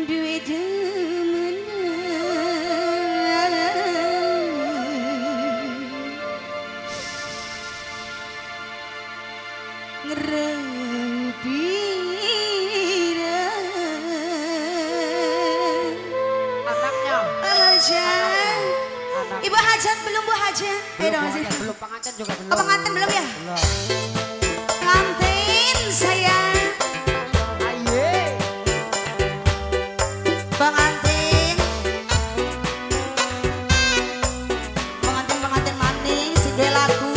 Duit Anaknya. Hajat. Ibu Hajat belum Bu Hajat? Belum pengantin juga belum. Oh, pengantin belum ya? Belum. Pengantin saya. Aye. Pengantin. Pengantin maning si dua lagu.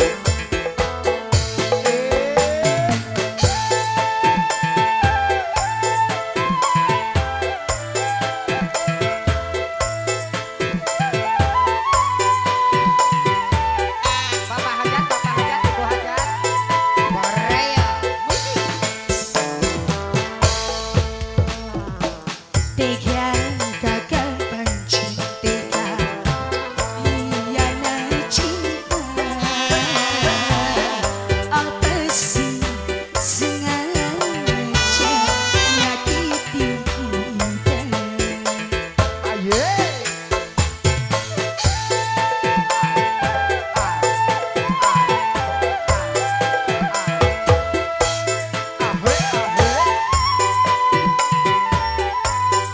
Bapak Hajat, Ibu Hajat. Korea. Tiga gagal panci, tiga hianat cinta. Apa sih sengaja nyakiti kita? Aye.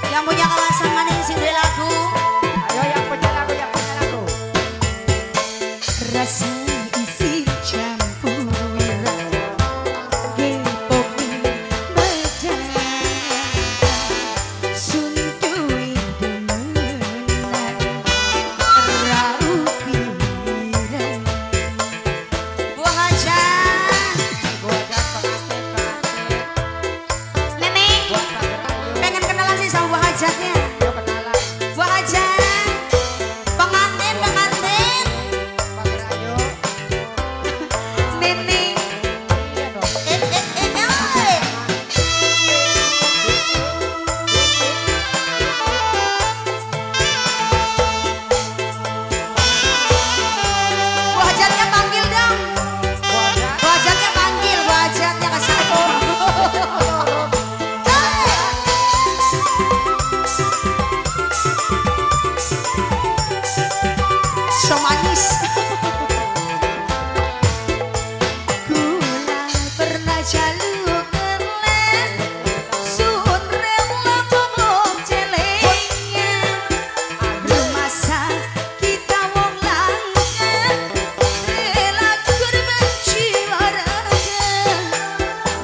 Yang punya kawasan maning sing duwe lagu. Ayo yang punya lagu, Rasa isi campur wira gepoki badan suntui demenan raup pikiran. Bu Hajat, Ibu Hajat pengantin. Neneng Buat Pager Ayu. pengen kenalan sih sama Bu Hajatnya. Yuk kenalan. Bu Hajat, pengantin Pager Ayu. Neneng. Iya dong. Eh. Bu Hajatnya panggil dong. Bu Hajat. Bu Hajatnya panggil, Bu Hajatnya ke satu. So manis. Kula pernah jaluk kelen, sun rela ngomong celengan. Rumasa kita wong lanang, rela korban jiwa raga.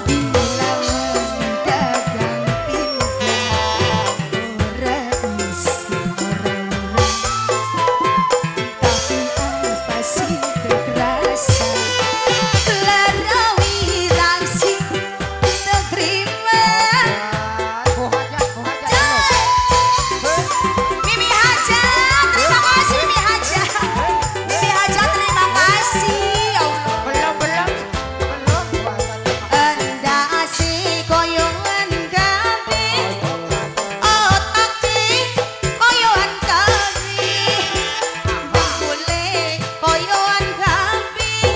Bila mendagang tindak, ora isi orang. Tapi apa sih terasa larawi langsing terima. Bu Hajat. Mimi Hajat, terima kasih Mimi Hajat. Mimi Hajat terima kasih. Ya Allah. Belum. Bu Hajat. Enda asih koyongan kabeh, otake koyoan kabeh, bakule koyoan kabeh,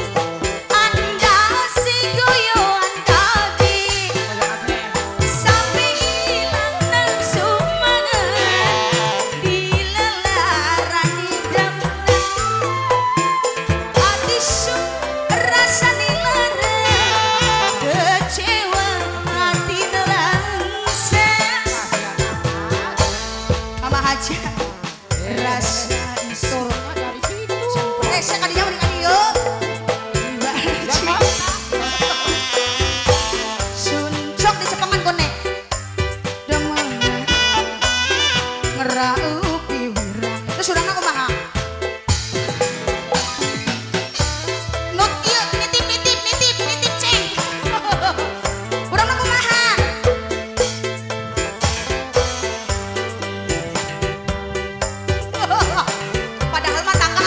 anda asih koyoan kabeh, sampai hilang nafsu mangan, dilelaran hidam-hidam, hati su rasa dilarang, kecewa hati nerangsang. Mama Hajat rasa isu Dari situ. sekalinya mending kali yuk. Mbak Hajat suncok di cepengan kone demengan ngeraupi wirang terus urang aku maha not iya nitip ceng urang aku maha padahal mah tangga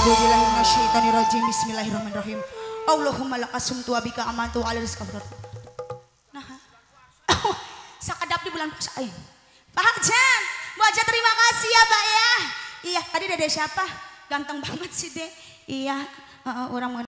A'udzubillahiminasyaitonirrajim. Bismillahirrahmanirrahim. Allahumma lakasumtu abika amantu ala rizqa. Nah, sakedap di bulan puasa. Pak Hajan, Bu Haja terima kasih ya Pak ya. Iya, tadi dede siapa? Ganteng banget sih deh. Iya, orang